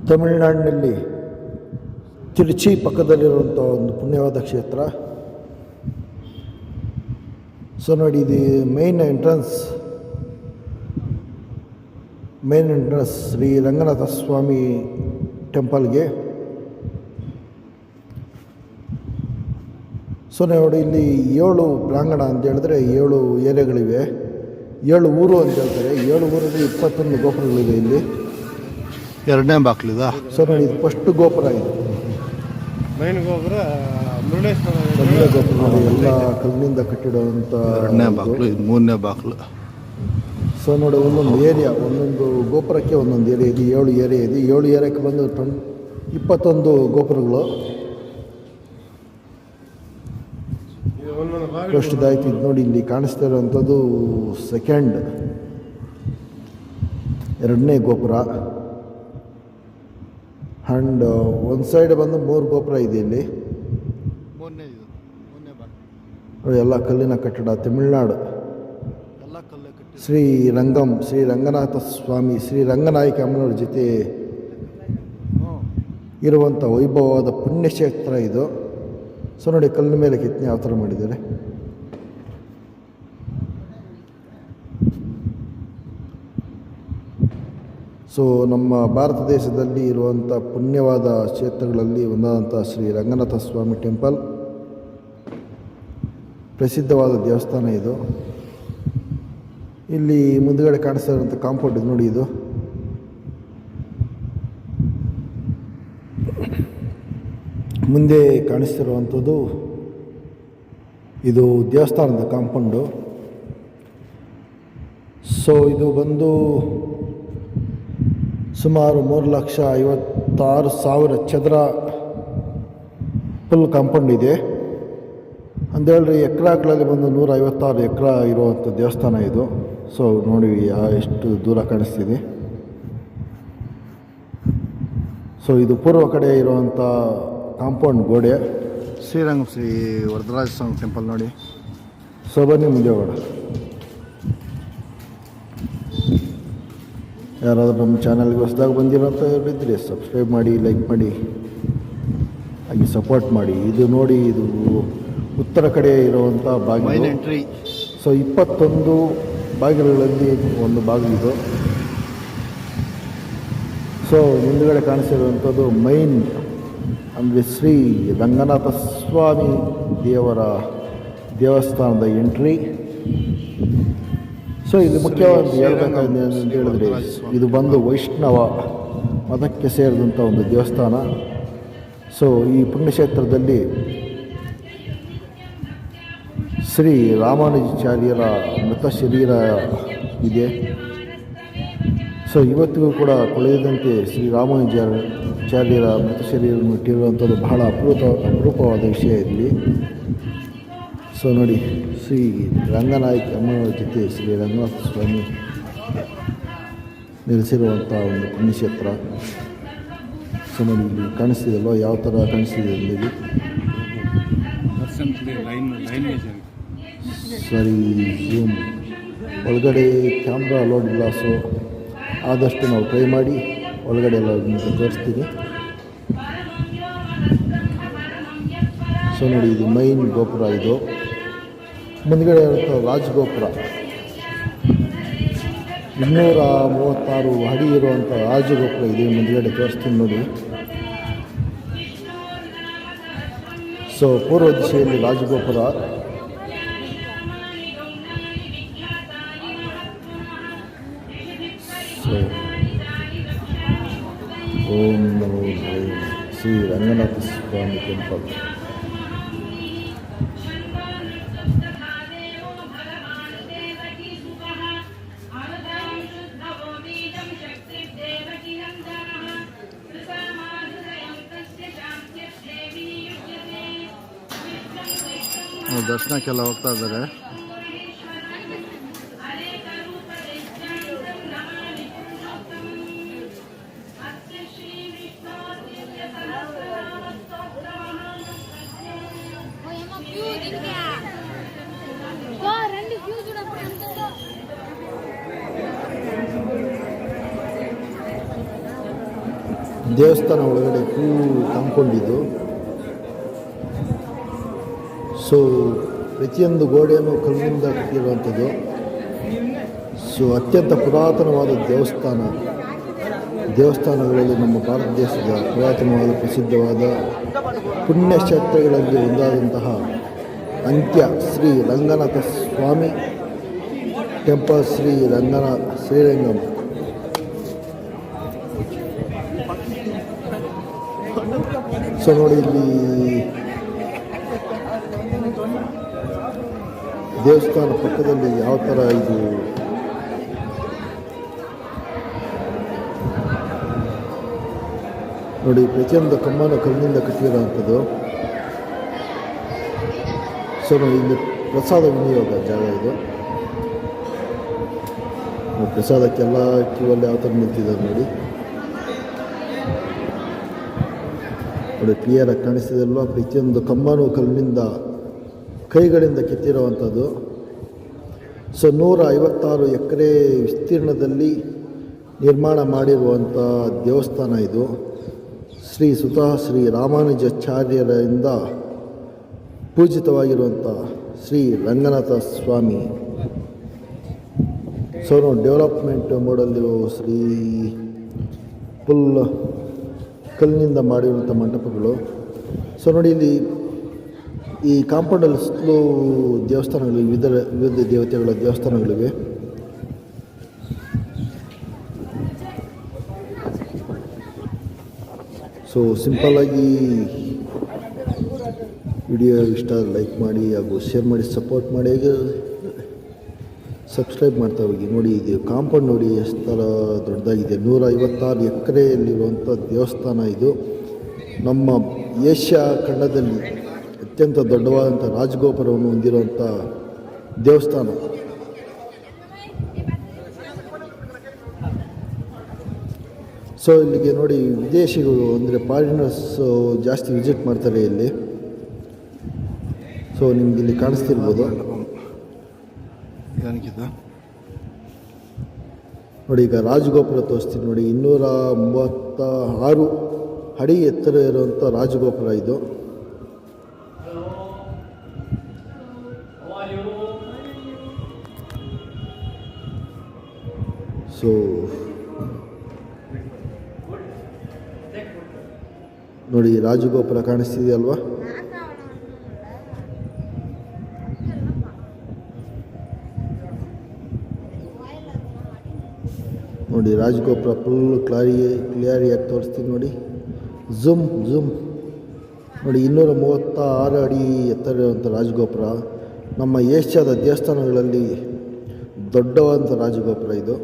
ತಮಿಳುನಾಡಿನಲ್ಲಿ ತಿರುಚಿ ಪಕ್ಕದಲ್ಲಿರುವಂಥ ಒಂದು ಪುಣ್ಯವಾದ ಕ್ಷೇತ್ರ. ಸೊ ನೋಡಿ, ಇದು ಮೇನ್ ಎಂಟ್ರೆನ್ಸ್ ಶ್ರೀ ರಂಗನಾಥ ಸ್ವಾಮಿ ಟೆಂಪಲ್ಗೆ. ಸೊ ನೋಡಿ, ಇಲ್ಲಿ 7 ಪ್ರಾಂಗಣ ಅಂತ ಹೇಳಿದ್ರೆ 7 ಏರಿಯಾಗಳಿವೆ, 7 ಊರು ಅಂತ ಹೇಳ್ತಾರೆ. 7 ಊರಲ್ಲಿ 21 ಗೋಪುರಗಳಿವೆ. ಇಲ್ಲಿ 2ನೇ ಬಾಕ್ಲಿದ. ಸೊ ನೋಡಿ, ಇದು ಫಸ್ಟ್ ಗೋಪುರ. ಇದು ಮೈನ್ ಗೋಪುರ ಮುರುಡೇಶ್ವರ ಗೋಪುರ ನೋಡಿ, ಎಲ್ಲ ಕಲ್ಲಿನಿಂದ ಕಟ್ಟಿಡುವಂಥ 2ನೇ ಬಾಕ್ಲು. ಇದು 3ನೇ ಬಾಕ್ಲು. ಸೊ ನೋಡಿ, ಒಂದೊಂದು ಏರಿಯಾ, ಒಂದೊಂದು ಗೋಪುರಕ್ಕೆ ಒಂದೊಂದು ಏರಿಯಾ ಇದೆ. 7 ಏರಿಯಾ ಇದೆ. 7 ಏರಿಯಾಕ್ಕೆ ಬಂದು 21 ಗೋಪುರಗಳು. ಫಸ್ಟ್ದಾಯ್ತು. ಇದು ನೋಡಿ, ಇಲ್ಲಿ ಕಾಣಿಸ್ತಾ ಇರೋವಂಥದ್ದು ಸೆಕೆಂಡ್, 2ನೇ ಗೋಪುರ. ಆ್ಯಂಡ್ ಒಂದು ಸೈಡ್ ಬಂದು 3 ಗೋಪುರ ಇದೆ. ಇಲ್ಲಿ ಎಲ್ಲ ಕಲ್ಲಿನ ಕಟ್ಟಡ. ತಮಿಳುನಾಡು ಶ್ರೀ ರಂಗನಾಥ ಸ್ವಾಮಿ, ಶ್ರೀ ರಂಗನಾಯಕಿ ಅಮ್ಮನವ್ರ ಜೊತೆ ಇರುವಂಥ ವೈಭವವಾದ ಪುಣ್ಯಕ್ಷೇತ್ರ ಇದು. ಸೊ ನೋಡಿ, ಕಲ್ಲಿನ ಮೇಲೆ ಕೆತ್ತನೆ ಯಾವ ಥರ ಮಾಡಿದ್ದಾರೆ. ಸೊ ನಮ್ಮ ಭಾರತ ದೇಶದಲ್ಲಿ ಇರುವಂಥ ಪುಣ್ಯವಾದ ಕ್ಷೇತ್ರಗಳಲ್ಲಿ ಒಂದಾದಂಥ ಶ್ರೀ ರಂಗನಾಥ ಸ್ವಾಮಿ ಟೆಂಪಲ್ ಪ್ರಸಿದ್ಧವಾದ ದೇವಸ್ಥಾನ ಇದು. ಇಲ್ಲಿ ಮುಂದುಗಡೆ ಕಾಣಿಸ್ತಾ ಇರುವಂಥ ಕಾಂಪೌಂಡ್ ಇದು ನೋಡಿ. ಇದು ಮುಂದೆ ಕಾಣಿಸ್ತಿರುವಂಥದ್ದು ಇದು ದೇವಸ್ಥಾನದ ಕಾಂಪೌಂಡು. ಸೊ ಇದು ಬಂದು ಸುಮಾರು 3,56,000 ಚದರ ಫುಲ್ ಕಾಂಪೌಂಡ್ ಇದೆ. ಅಂದೇಳ್ರಿ ಎಕರೆಗಳಲ್ಲಿ ಬಂದು 156 ಎಕರೆ ಇರುವಂಥ ದೇವಸ್ಥಾನ ಇದು. ಸೊ ನೋಡಿ ಎಷ್ಟು ದೂರ ಕಾಣಿಸ್ತಿದೆ. ಸೊ ಇದು ಪೂರ್ವ ಕಡೆ ಇರುವಂಥ ಕಾಂಪೌಂಡ್ ಗೋಡೆ. ಶ್ರೀ ವರದರಾಜ ಸ್ವಾಮಿ ಟೆಂಪಲ್ ನೋಡಿ. ಸೊ ಬನ್ನಿ ಮುಂದೆ ಹೋಗೋಣ. ಯಾರಾದರೂ ನಮ್ಮ ಚಾನಲ್ಗೆ ಹೊಸದಾಗಿ ಬಂದಿರೋಂಥ ಇದ್ದರೆ ಸಬ್ಸ್ಕ್ರೈಬ್ ಮಾಡಿ, ಲೈಕ್ ಮಾಡಿ, ಹಾಗೆ ಸಪೋರ್ಟ್ ಮಾಡಿ. ಇದು ನೋಡಿ, ಇದು ಉತ್ತರ ಕಡೆ ಇರುವಂಥ ಬಾಗಿಲು. ಎಂಟ್ರಿ. ಸೊ 21 ಬಾಗಿಲುಗಳಲ್ಲಿ ಒಂದು ಬಾಗಿಲಿದು. ಸೊ ಮುಂದುಗಡೆ ಕಾಣಿಸಿರುವಂಥದ್ದು ಮೈನ್ ಅಂದರೆ ಶ್ರೀ ರಂಗನಾಥ ಸ್ವಾಮಿ ದೇವರ ದೇವಸ್ಥಾನದ ಎಂಟ್ರಿ. ಸೊ ಇದು ಮುಖ್ಯವಾಗಿ ಹೇಳ್ಬೇಕಾದ್ರೆ ಅಂತ ಹೇಳಿದ್ರೆ, ಇದು ಬಂದು ವೈಷ್ಣವ ಮತಕ್ಕೆ ಸೇರಿದಂಥ ಒಂದು ದೇವಸ್ಥಾನ. ಸೊ ಈ ಪುಣ್ಯಕ್ಷೇತ್ರದಲ್ಲಿ ಶ್ರೀ ರಾಮಾನುಜಾಚಾರ್ಯರ ಮೃತ ಶರೀರ ಇದೆ. ಸೊ ಇವತ್ತಿಗೂ ಕೂಡ ಕೊಳೆಯದಂತೆ ಶ್ರೀ ರಾಮಾನುಜಾಚಾರ್ಯರ ಮೃತ ಶರೀರವನ್ನು ಇಟ್ಟಿರುವಂಥದ್ದು ಬಹಳ ಅಪರೂಪವಾದ ವಿಷಯ ಇಲ್ಲಿ. ಸೊ ನೋಡಿ, ಶ್ರೀ ರಂಗನಾಯಕಿ ಅಮ್ಮನವರ ಜೊತೆ ಶ್ರೀ ರಂಗನಾಥ ಸ್ವಾಮಿ ನೆಲೆಸಿರುವಂಥ ಒಂದು ಪುಣ್ಯಕ್ಷೇತ್ರ. ಸೊ ನೋಡಿ, ಇಲ್ಲಿ ಕಾಣಿಸ್ತಿದಲ್ವ ಯಾವ ಥರ ಕಾಣಿಸ್ತಿದೆ ಇಲ್ಲಿ. ಸರಿ, ಝೂಮ್ ಒಳಗಡೆ ಕ್ಯಾಮ್ರಾ ಅಲೋಡ್ ಇಲ್ಲ. ಸೊ ಆದಷ್ಟು ನಾವು ಟ್ರೈ ಮಾಡಿ ಒಳಗಡೆ ಎಲ್ಲ ತೋರಿಸ್ತೀನಿ. ಸೊ ನೋಡಿ, ಇದು ಮೈನ್ ಗೋಪುರ. ಇದು ಮುಂದ್ಗಡೆ ಇರುವಂಥ ರಾಜಗೋಪುರ, 236 ಅಡಿ ಇರುವಂಥ ರಾಜಗೋಪುರ ಇದೆ. ಮುಂದ್ಗಡೆ ತೋರಿಸ್ತೀನಿ ನೋಡಿ. ಸೊ ಪೂರ್ವ ದಿಶೆಯಲ್ಲಿ ರಾಜಗೋಪುರ. ಸೊ ಓಂ ನಮೋ ಶ್ರೀ ರಂಗನಾಥ ಸ್ವಾಮಿ ಟೆಂಪಲ್. ದರ್ಶನಕ್ಕೆಲ್ಲ ಹೋಗ್ತಾ ಇದ್ದಾರೆ. ದೇವಸ್ಥಾನ ಒಳಗಡೆ ಫುಲ್ ಕಾಂಪೌಂಡಿದ್ದು. ಸೊ ಪ್ರತಿಯೊಂದು ಗೋಡೆಯನ್ನು ಕಲ್ಲಿನಿಂದ ಕಟ್ಟಿರುವಂಥದ್ದು. ಸೊ ಅತ್ಯಂತ ಪುರಾತನವಾದ ದೇವಸ್ಥಾನಗಳಲ್ಲಿ ನಮ್ಮ ಭಾರತ ದೇಶದ ಪುರಾತನವಾದ ಪ್ರಸಿದ್ಧವಾದ ಪುಣ್ಯಕ್ಷೇತ್ರಗಳಲ್ಲಿ ಒಂದಾದಂತಹ ಅಂತ್ಯ ಶ್ರೀ ರಂಗನಾಥ ಸ್ವಾಮಿ ಟೆಂಪಲ್, ಶ್ರೀರಂಗಂ. ಸೊ ನೋಡಿ, ಇಲ್ಲಿ ದೇವಸ್ಥಾನ ಪಕ್ಕದಲ್ಲಿ ಯಾವ ಥರ ಇದು ನೋಡಿ, ಪ್ರತಿಯೊಂದು ಕಂಬನ ಕಲ್ಲಿನಿಂದ ಕಟ್ಟಿರುವಂಥದ್ದು. ಸೊ ನೋಡಿ, ಇಲ್ಲಿ ಪ್ರಸಾದ ವಿನಿಯೋಗ ಜಾಗ ಇದು. ಪ್ರಸಾದಕ್ಕೆಲ್ಲ ಕ್ಯೂವಲ್ಲಿ ಯಾವ ಥರ ನಿಂತಿದ್ದಾರೆ ನೋಡಿ. ನೋಡಿ, ಕ್ಲಿಯರಾಗಿ ಕಾಣಿಸ್ತಿದಲ್ವ? ಪ್ರತಿಯೊಂದು ಕಂಬನೂ ಕಲ್ಲಿನಿಂದ ಕೈಗಳಿಂದ ಕೆತ್ತಿರುವಂಥದ್ದು. ಸೊ 156 ಎಕರೆ ವಿಸ್ತೀರ್ಣದಲ್ಲಿ ನಿರ್ಮಾಣ ಮಾಡಿರುವಂಥ ದೇವಸ್ಥಾನ ಇದು. ಶ್ರೀ ರಾಮಾನುಜಾಚಾರ್ಯರಿಂದ ಪೂಜಿತವಾಗಿರುವಂಥ ಶ್ರೀ ರಂಗನಾಥ ಸ್ವಾಮಿ. ಸೊ ನಾವು ಡೆವಲಪ್ಮೆಂಟ್ ಮೋಡಲ್ಲಿರೋ ಫುಲ್ ಕಲ್ಲಿನಿಂದ ಮಾಡಿರುವಂಥ ಮಂಟಪಗಳು. ಸೊ ನೋಡಿ, ಇಲ್ಲಿ ಈ ಕಾಂಪೌಂಡಲ್ಲಿ ಸುತ್ತಲೂ ದೇವಸ್ಥಾನಗಳು, ವಿವಿಧ ದೇವತೆಗಳ ದೇವಸ್ಥಾನಗಳಿವೆ. ಸೊ ಸಿಂಪಲ್ಲಾಗಿ ವಿಡಿಯೋ ಇಷ್ಟ ಲೈಕ್ ಮಾಡಿ ಹಾಗೂ ಶೇರ್ ಮಾಡಿ, ಸಪೋರ್ಟ್ ಮಾಡಿ, ಹಾಗೆ ಸಬ್ಸ್ಕ್ರೈಬ್ ಮಾಡ್ತಾ ಹೋಗಿ. ನೋಡಿ, ಇದು ಕಾಂಪೌಂಡ್ ನೋಡಿ ಎಷ್ಟು ಥರ ದೊಡ್ಡದಾಗಿದೆ. 156 ಎಕರೆಯಲ್ಲಿರುವಂಥ ದೇವಸ್ಥಾನ ಇದು. ನಮ್ಮ ಏಷ್ಯಾ ಖಂಡದಲ್ಲಿ ಅತ್ಯಂತ ದೊಡ್ಡವಾದಂಥ ರಾಜಗೋಪುರವನ್ನು ಹೊಂದಿರುವಂಥ ದೇವಸ್ಥಾನ. ಸೊ ಇಲ್ಲಿಗೆ ನೋಡಿ, ವಿದೇಶಿಗಳು ಅಂದರೆ ಫಾರಿನರ್ಸ್ ಜಾಸ್ತಿ ವಿಸಿಟ್ ಮಾಡ್ತಾರೆ ಇಲ್ಲಿ. ಸೊ ನಿಮ್ಗೆ ಇಲ್ಲಿ ಕಾಣಿಸ್ತಿರ್ಬೋದು ನೋಡಿ. ಈಗ ರಾಜಗೋಪುರ ತೋರಿಸ್ತೀನಿ ನೋಡಿ. 236 ಅಡಿ ಎತ್ತರ ಇರುವಂಥ ರಾಜಗೋಪುರ ಇದು. ಸೊ ನೋಡಿ, ರಾಜಗೋಪುರ ಕಾಣಿಸ್ತಿದೆಯಲ್ವಾ? ನೋಡಿ, ರಾಜಗೋಪುರ ಫುಲ್ ಕ್ಲಿಯರಿಯಾಗಿ ತೋರಿಸ್ತೀನಿ ನೋಡಿ. ಝೂಮ್ ನೋಡಿ, 236 ಅಡಿ ಎತ್ತರ ಇರುವಂಥ ರಾಜಗೋಪುರ. ನಮ್ಮ ಏಷ್ಯಾದ ದೇವಸ್ಥಾನಗಳಲ್ಲಿ ದೊಡ್ಡವಾದಂಥ ರಾಜಗೋಪುರ ಇದು.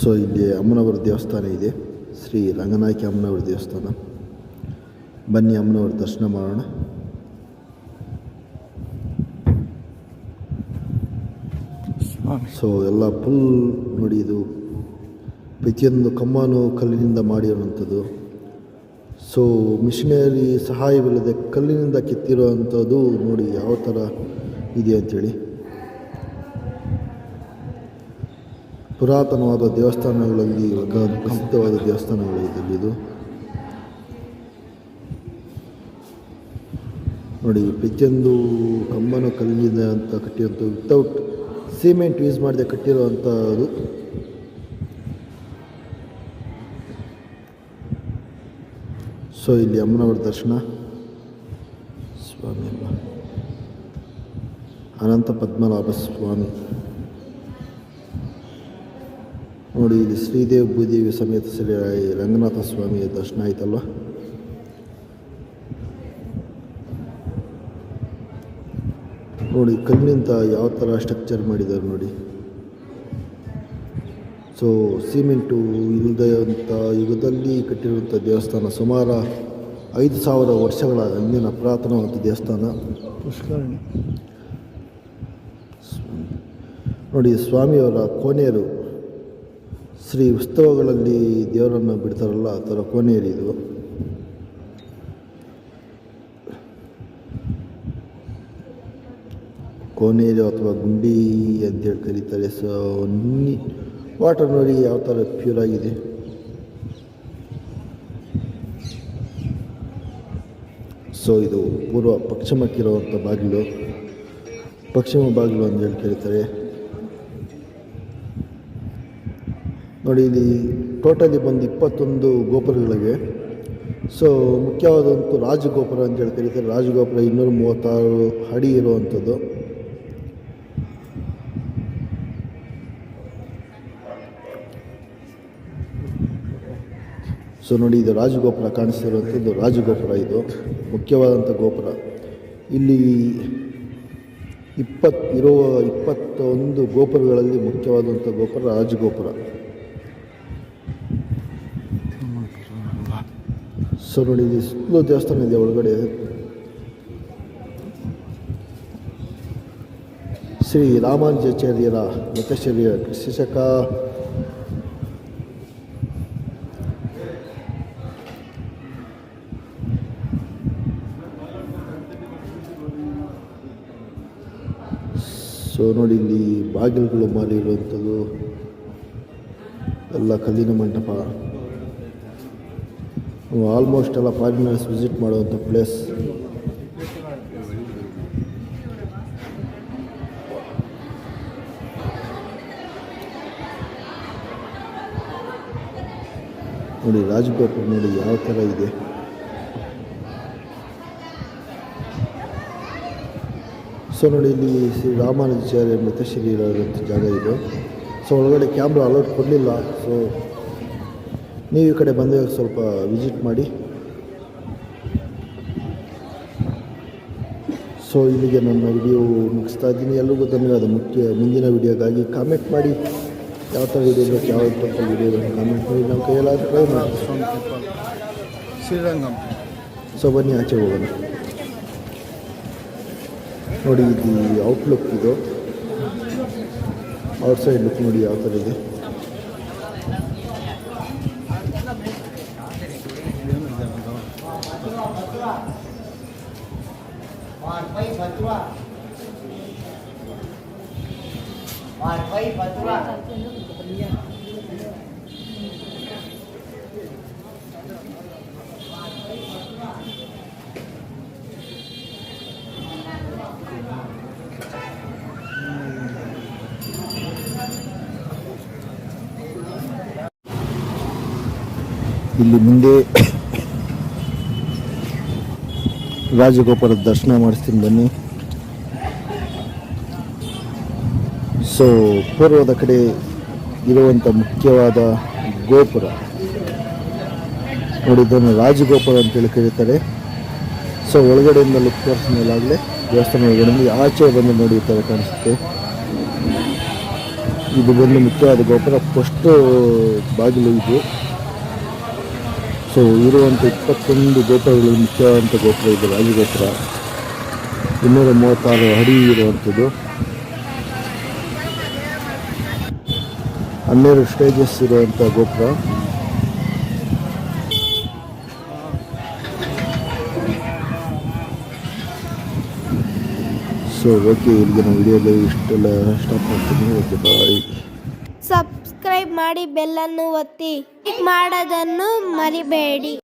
ಸೊ ಇಲ್ಲಿ ಅಮ್ಮನವರ ದೇವಸ್ಥಾನ ಇದೆ, ಶ್ರೀ ರಂಗನಾಯಕಿ ಅಮ್ಮನವರ ದೇವಸ್ಥಾನ. ಬನ್ನಿ ಅಮ್ಮನವರ ದರ್ಶನ ಮಾಡೋಣ. ಸೊ ಎಲ್ಲ ಫುಲ್ ನೋಡಿ, ಇದು ಪ್ರತಿಯೊಂದು ಕಂಬನೂ ಕಲ್ಲಿನಿಂದ ಮಾಡಿರುವಂಥದ್ದು. ಸೊ ಮಿಷನರಿ ಸಹಾಯವಿಲ್ಲದೆ ಕಲ್ಲಿನಿಂದ ಕೆತ್ತಿರುವಂಥದ್ದು ನೋಡಿ ಯಾವ ಥರ ಇದೆ ಅಂಥೇಳಿ. ಪುರಾತನವಾದ ದೇವಸ್ಥಾನಗಳಲ್ಲಿ ಇವಾಗ ಪ್ರಸಿದ್ಧವಾದ ದೇವಸ್ಥಾನಗಳು ಇದು. ನೋಡಿ, ಪ್ರತಿಯೊಂದು ಕಂಬನೂ ಕಲ್ಲಿನಿಂದ ಅಂತ ಕಟ್ಟಿರುವಂಥ, ವಿತೌಟ್ ಸಿಮೆಂಟ್ ಯೂಸ್ ಮಾಡದೆ ಕಟ್ಟಿರುವಂಥದ್ದು. ಸೊ ಇಲ್ಲಿ ಅಮ್ಮನವರ ದರ್ಶನ. ಸ್ವಾಮಿ ಅಲ್ಲ, ಅನಂತ ಪದ್ಮನಾಭ ಸ್ವಾಮಿ. ನೋಡಿ, ಇಲ್ಲಿ ಶ್ರೀದೇವಿ ಭೂದೇವಿ ಸಮೇತ ಶ್ರೀ ರಂಗನಾಥ ಸ್ವಾಮಿಯ ದರ್ಶನ ಆಯ್ತಲ್ವ. ನೋಡಿ, ಕಲ್ಲಿನಿಂದ ಯಾವ ಥರ ಸ್ಟ್ರಕ್ಚರ್ ಮಾಡಿದ್ದಾರೆ ನೋಡಿ. ಸೊ ಸಿಮೆಂಟು ಇಲ್ಲದಂಥ ಯುಗದಲ್ಲಿ ಕಟ್ಟಿರುವಂಥ ದೇವಸ್ಥಾನ. ಸುಮಾರು 5000 ವರ್ಷಗಳ ಹಿಂದಿನ ಪುರಾತನವಾದ ದೇವಸ್ಥಾನ. ಪುಷ್ಕರಣಿ ನೋಡಿ, ಸ್ವಾಮಿಯವರ ಕೋನೇರು. ಶ್ರೀ ಉತ್ಸವಗಳಲ್ಲಿ ದೇವರನ್ನು ಬಿಡ್ತಾರಲ್ಲ, ಆ ಥರ ಕೋನೇರು ಇದು. ಕೋನೇರು ಅಥವಾ ಗುಂಡಿ ಅಂತೇಳಿ ಕರೀತಾರೆ. ಸೊ ವಾಟರ್ ನೋಡಿ ಯಾವ ಥರ ಪ್ಯೂರ್ ಆಗಿದೆ. ಸೊ ಇದು ಪೂರ್ವ ಪಶ್ಚಿಮಕ್ಕಿರುವಂಥ ಬಾಗಿಲು, ಪಶ್ಚಿಮ ಬಾಗಿಲು ಅಂತೇಳಿ ಕರೀತಾರೆ. ನೋಡಿ ಇಲ್ಲಿ ಟೋಟಲಿ ಬಂದು 21 ಗೋಪುರಗಳಿವೆ. ಸೊ ಮುಖ್ಯವಾದಂಥ ರಾಜಗೋಪುರ ಅಂತೇಳಿ ಕರೀತಾರೆ. ರಾಜಗೋಪುರ 236 ಅಡಿ ಇರುವಂಥದ್ದು. ಸೊ ನೋಡಿ ಇದು ರಾಜಗೋಪುರ ಕಾಣಿಸ್ತಿರುವಂಥದ್ದು ರಾಜಗೋಪುರ. ಇದು ಮುಖ್ಯವಾದಂಥ ಗೋಪುರ. ಇಲ್ಲಿ 21 ಗೋಪುರಗಳಲ್ಲಿ ಮುಖ್ಯವಾದಂಥ ಗೋಪುರ ರಾಜಗೋಪುರ. ಸೊ ನೋಡಿ ಇಲ್ಲಿ ಸುತ್ತಲೂ ದೇವಸ್ಥಾನ ಇದೆ ಒಳಗಡೆ. ಶ್ರೀ ರಾಮಾನುಜಾಚಾರ್ಯರ ಮತಶ್ಚರ್ಯ ಶಿಕ್ಷಕ ಸೊ ನೋಡಿ ಇಲ್ಲಿ ಬಾಗಿಲುಗಳು ಮಾಡಿರುವಂಥದ್ದು ಎಲ್ಲ ಕಲ್ಲಿನ ಮಂಟಪ. ಆಲ್ಮೋಸ್ಟ್ ಎಲ್ಲ ಫಾರಿನರ್ಸ್ ವಿಸಿಟ್ ಮಾಡುವಂಥ ಪ್ಲೇಸ್. ನೋಡಿ ರಾಜಗೋಪುರ ನೋಡಿ ಯಾವ ಥರ ಇದೆ. ಸೊ ನೋಡಿ ಇಲ್ಲಿ ಶ್ರೀ ರಾಮಾನುಜಾಚಾರ್ಯ ಮೃತಶ್ರೀ ಇರೋಂಥ ಜಾಗ ಇದು. ಸೊ ಒಳಗಡೆ ಕ್ಯಾಮ್ರಾ ಅಲೌಟ್ ಕೊಡಲಿಲ್ಲ. ಸೊ ನೀವು ಈ ಕಡೆ ಬಂದಾಗ ಸ್ವಲ್ಪ ವಿಸಿಟ್ ಮಾಡಿ. ಸೊ ಇಲ್ಲಿಗೆ ನನ್ನ ವಿಡಿಯೋ ಮುಗಿಸ್ತಾ ಇದ್ದೀನಿ. ಎಲ್ರಿಗೂ ಧನ್ಯವಾದ. ಮುಂದಿನ ವಿಡಿಯೋಗಾಗಿ ಕಾಮೆಂಟ್ ಮಾಡಿ. ಯಾವ ಥರ ವಿಡಿಯೋ ಬೇಕು, ಯಾವ ಟೈಪಲ್ಲಿ ವಿಡಿಯೋ ಬೇಕು ಕಾಮೆಂಟ್ ಮಾಡಿ. ನಮ್ಮ ಕೈಯಲ್ಲಾದರೂ ಟ್ರೈ ಮಾಡಿ. ಶ್ರೀರಂಗಂ. ಸೊ ಬನ್ನಿ ಆಚೆ ಹೋಗೋಣ. ನೋಡಿ ಇದು ಔಟ್ಲುಕ್. ಇದು ಔಟ್ಸೈಡ್ ಲುಕ್ ನೋಡಿ ಯಾವ ಥರ ಇದೆ. ಇಲ್ಲಿ ಮುಂದೆ ರಾಜಗೋಪುರದ ದರ್ಶನ ಮಾಡಿಸ್ತೀನಿ ಬನ್ನಿ. ಸೊ ಪೂರ್ವದ ಕಡೆ ಇರುವಂಥ ಮುಖ್ಯವಾದ ಗೋಪುರ ನೋಡಿ, ಇದನ್ನು ರಾಜಗೋಪುರ ಅಂತೇಳಿ ಕರೀತಾರೆ. ಸೊ ಒಳಗಡೆಯಿಂದ ಲುಕ್ ತೋರಿಸಿದ ಮೇಲಾಗಲೇ ದೇವಸ್ಥಾನ ಒಳಗಡೆ ಆಚೆ ಬಂದು ನೋಡಿ ಈ ಥರ ಕಾಣಿಸುತ್ತೆ. ಇದು ಬಂದು ಮುಖ್ಯವಾದ ಗೋಪುರ, ಫಸ್ಟ್ ಬಾಗಿಲು ಇದು. ಸೊ ಇರುವಂಥ 21 ಗೋಪುರಗಳು ಮುಖ್ಯವಾದಂಥ ಗೋಪುರ ಇದು ರಾಜಗೋಪುರ. 236 ಅಡಿ ಇರುವಂಥದ್ದು. 12 ಸ್ಟೇಜಸ್ ಇರುವಂಥ ಗೋಪುರ. ಸೊ ಓಕೆ, ಇಲ್ಲಿಗೆ ನಾವು ವಿಡಿಯೋದಲ್ಲಿ ಇಷ್ಟೆಲ್ಲ ಸ್ಟಾಪ್ ಮಾಡ್ತೀನಿ. ಓಕೆ, ಬಾಯ್. ಸಬ್ಸ್ಕ್ರೈಬ್ ಮಾಡಿ, ಬೆಲ್ಲನ್ನು ಒತ್ತಿ, ಕ್ಲಿಕ್ ಮಾಡೋದನ್ನು ಮರಿಬೇಡಿ.